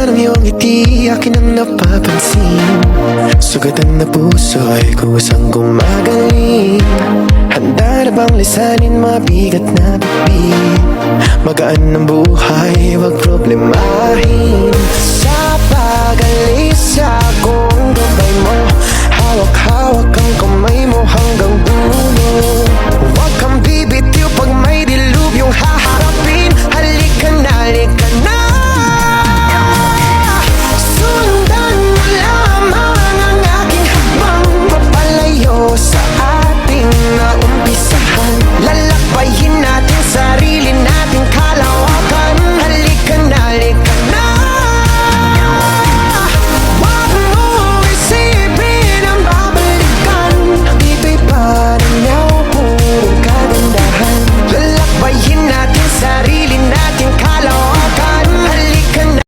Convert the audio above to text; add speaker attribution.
Speaker 1: ng iyong ngiti, akin ang napapansin. Sugatan na puso'y kusang gumagaling. Handa na bang lisanin mabigat na bibig? Magaan ng buhay, wag problemahin.